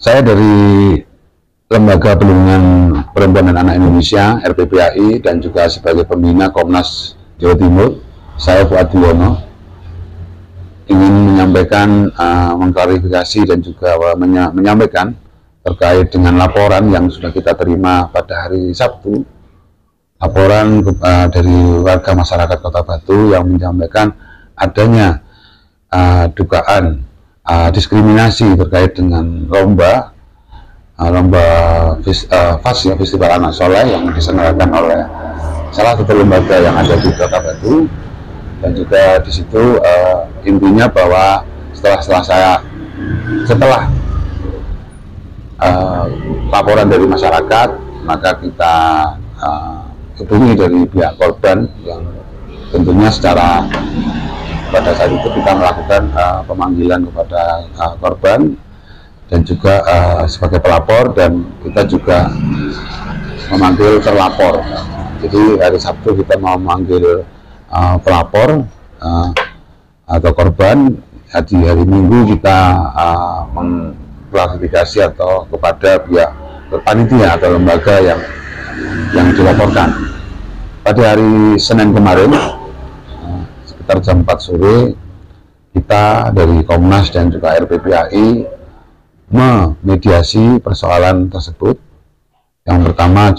Saya dari Lembaga Perlindungan Perempuan dan Anak Indonesia (RPPAI) dan juga sebagai pembina Komnas Jawa Timur, saya Fuad Yuwono ingin menyampaikan, mengklarifikasi dan juga menyampaikan terkait dengan laporan yang sudah kita terima pada hari Sabtu. Laporan dari warga masyarakat Kota Batu yang menyampaikan adanya dugaan diskriminasi terkait dengan lomba Festival Anak Soleh yang diselenggarakan oleh salah satu lembaga yang ada di Kota Batu. Dan juga di situ intinya bahwa setelah laporan dari masyarakat, maka kita hubungi dari pihak korban yang tentunya pada saat itu kita melakukan pemanggilan kepada korban dan juga sebagai pelapor, dan kita juga memanggil terlapor. Jadi hari Sabtu kita mau memanggil pelapor atau korban. Di hari Minggu kita mengklarifikasi atau kepada pihak panitia atau lembaga yang dilaporkan. Pada hari Senin kemarin sekitar jam 4 sore kita dari Komnas dan juga RPPAI memediasi persoalan tersebut. Yang pertama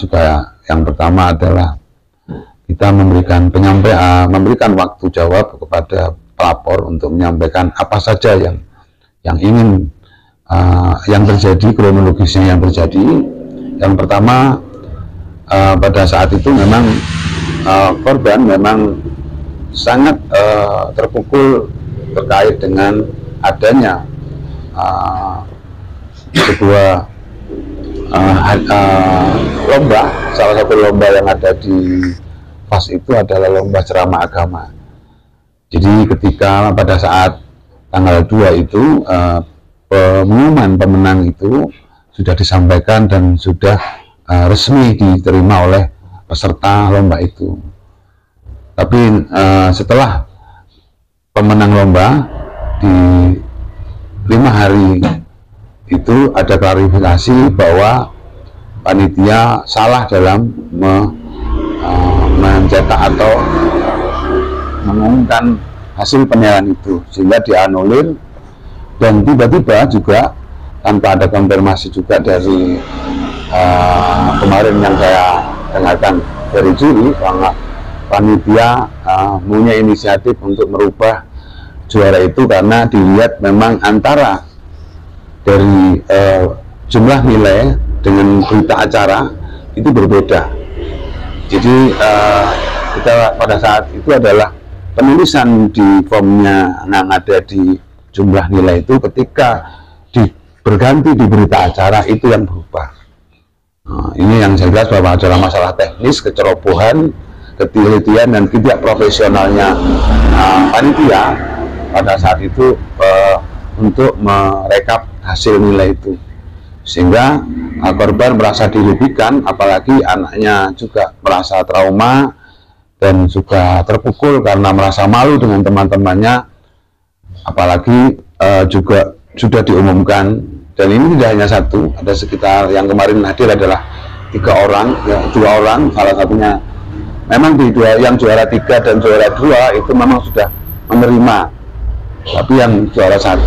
adalah kita memberikan waktu jawab kepada pelapor untuk menyampaikan apa saja yang ingin yang terjadi, kronologisnya yang terjadi. Yang pertama, pada saat itu memang korban memang sangat terpukul terkait dengan adanya sebuah lomba. Salah satu lomba yang ada di PAS itu adalah lomba ceramah agama. Jadi ketika pada saat tanggal 2 itu pengumuman pemenang itu sudah disampaikan dan sudah resmi diterima oleh peserta lomba itu. Tapi setelah pemenang lomba di 5 hari itu ada klarifikasi bahwa panitia salah dalam mencetak atau mengumumkan hasil penilaian itu, sehingga dianulir. Dan tiba-tiba juga tanpa ada konfirmasi juga dari kemarin yang saya dengarkan dari juri, bahwa panitia punya inisiatif untuk merubah juara itu karena dilihat memang antara dari jumlah nilai dengan berita acara itu berbeda. Jadi kita pada saat itu adalah penulisan di formnya yang ada di jumlah nilai itu, ketika berganti di berita acara itu yang berubah. Ini yang saya jelas bahwa adalah masalah teknis, kecerobohan, ketelitian dan tidak profesionalnya panitia pada saat itu untuk merekap hasil nilai itu, sehingga korban merasa dirugikan, apalagi anaknya juga merasa trauma dan juga terpukul karena merasa malu dengan teman-temannya, apalagi juga sudah diumumkan. Dan ini tidak hanya satu, ada sekitar, yang kemarin hadir adalah 3 orang, ya, 2 orang, salah satunya memang yang juara 3 dan juara 2 itu memang sudah menerima, tapi yang juara 1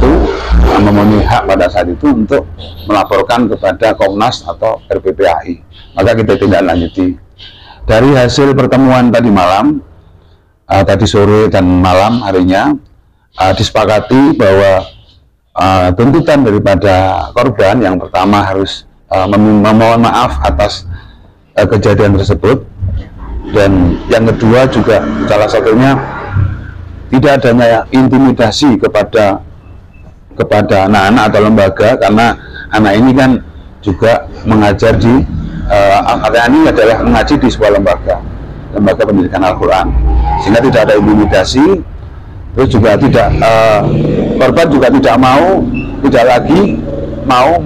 memenuhi hak pada saat itu untuk melaporkan kepada Komnas atau RPPAI. Maka kita tindak lanjuti. Dari hasil pertemuan tadi malam, tadi sore dan malam harinya, disepakati bahwa tuntutan daripada korban yang pertama harus memohon maaf atas kejadian tersebut, dan yang kedua juga salah satunya tidak adanya intimidasi kepada anak-anak atau lembaga, karena anak ini kan juga mengajar di ini adalah mengaji di sebuah lembaga pendidikan Al-Quran, sehingga tidak ada intimidasi. Terus juga korban juga tidak lagi mau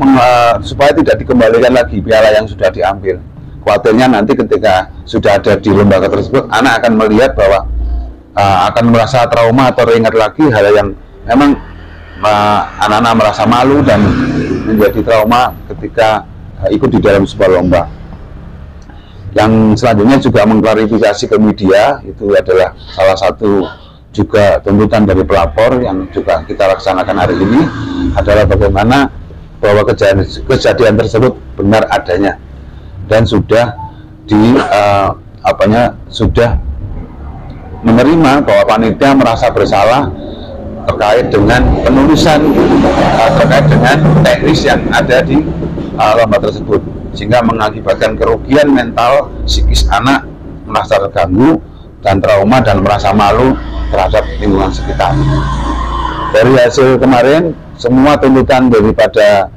supaya tidak dikembalikan lagi piala yang sudah diambil. Khawatirnya nanti ketika sudah ada di lembaga tersebut, anak akan melihat bahwa akan merasa trauma atau ingat lagi hal yang memang anak-anak merasa malu dan menjadi trauma ketika ikut di dalam sebuah lomba. Yang selanjutnya juga mengklarifikasi ke media, itu adalah salah satu juga tuntutan dari pelapor yang juga kita laksanakan hari ini, adalah bagaimana bahwa kejadian tersebut benar adanya dan sudah sudah menerima bahwa panitia merasa bersalah terkait dengan penulisan terkait dengan teknis yang ada di lomba tersebut, sehingga mengakibatkan kerugian mental psikis anak, merasa terganggu dan trauma dan merasa malu terhadap lingkungan sekitar. Dari hasil kemarin, semua tuntutan daripada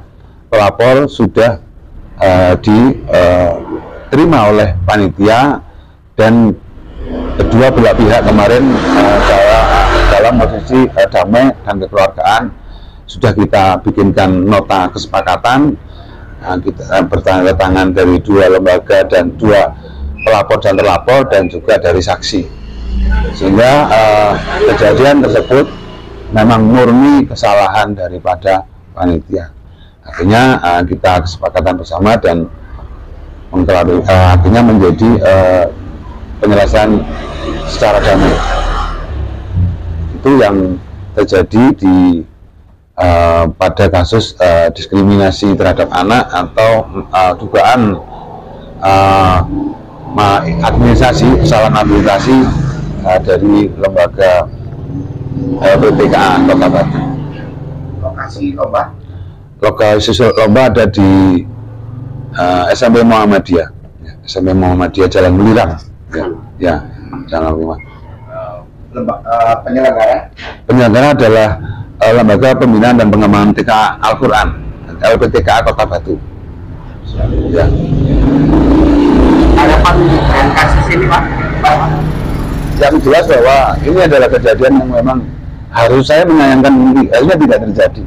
pelapor sudah diterima oleh panitia, dan kedua belah pihak kemarin dalam posisi damai dan kekeluargaan sudah kita bikinkan nota kesepakatan. Kita bertanda tangan dari dua lembaga dan dua pelapor dan terlapor, dan juga dari saksi, sehingga kejadian tersebut memang murni kesalahan daripada panitia. Akhirnya kita kesepakatan bersama dan akhirnya menjadi penyelesaian secara damai. Itu yang terjadi di pada kasus diskriminasi terhadap anak atau dugaan kesalahan administrasi dari lembaga LPTKA Kota Batu. Lokasi lomba? Lokasi lomba ada di SMP Muhammadiyah, SMP Muhammadiyah Jalan Melirang. Ya, Jalan Melirang. Penyelenggara adalah Lembaga Pembinaan dan Pengembangan TK Al-Quran, LPTKA Kota Batu. Ya. Harapan dengan kasus ini, Pak? Yang jelas bahwa ini adalah kejadian yang memang harus saya menyayangkan, akhirnya tidak terjadi.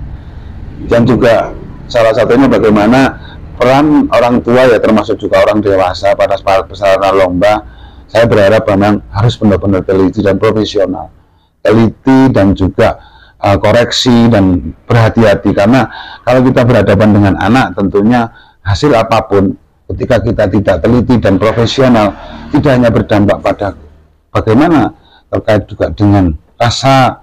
Dan juga salah satunya bagaimana peran orang tua, ya termasuk juga orang dewasa pada persyaratan lomba. Saya berharap memang harus benar-benar teliti dan profesional, teliti dan juga koreksi dan berhati-hati, karena kalau kita berhadapan dengan anak, tentunya hasil apapun ketika kita tidak teliti dan profesional tidak hanya berdampak pada bagaimana terkait juga dengan rasa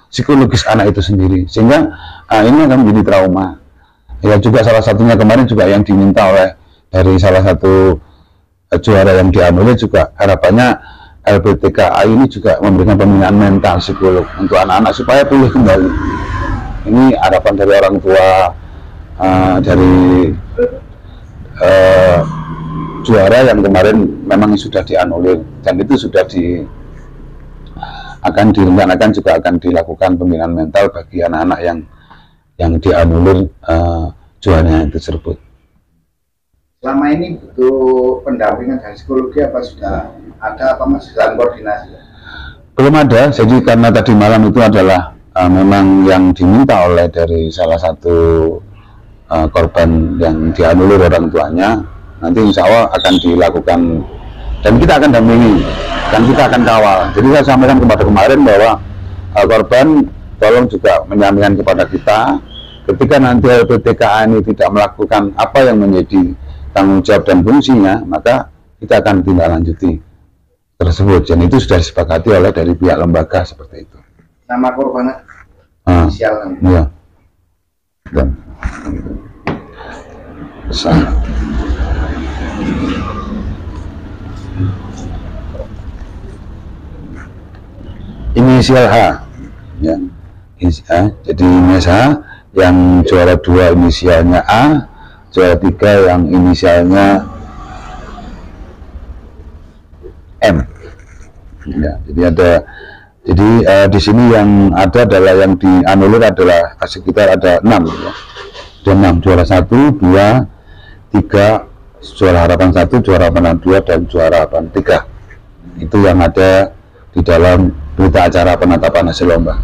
psikologis anak itu sendiri, sehingga ini akan menjadi trauma. Ya, juga salah satunya kemarin juga yang diminta oleh dari salah satu juara yang dianulir, juga harapannya LPTKA ini juga memberikan pembinaan mental psikolog untuk anak-anak supaya pulih kembali. Ini harapan dari orang tua, dari juara yang kemarin memang sudah dianulir, dan itu sudah akan direncanakan juga akan dilakukan pembinaan mental bagi anak-anak yang dianulir juaranya itu tersebut. Selama ini butuh pendampingan dari psikologi apa sudah ada, apa masih dalam koordinasi? Belum ada, jadi karena tadi malam itu adalah memang yang diminta oleh dari salah satu korban yang dianulir orang tuanya, nanti insya Allah akan dilakukan dan kita akan dampingi dan kita akan kawal. Jadi saya sampaikan kepada kemarin bahwa korban tolong juga menyampaikan kepada kita, ketika nanti LPTKA ini tidak melakukan apa yang menjadi tanggung jawab dan fungsinya, maka kita akan tindak lanjuti tersebut, dan itu sudah disepakati oleh dari pihak lembaga seperti itu. Nama korbannya inisial? Iya. Dan inisial H, ya. Jadi inisial H, yang juara 2 inisialnya A, juara 3 yang inisialnya M. Ya, jadi di sini yang ada adalah yang dianulir adalah sekitar ada 6, ya. Ada 6, juara 1, 2, 3, juara harapan 1, juara harapan 2, dan juara harapan 3. Itu yang ada di dalam berita acara penetapan hasil lomba.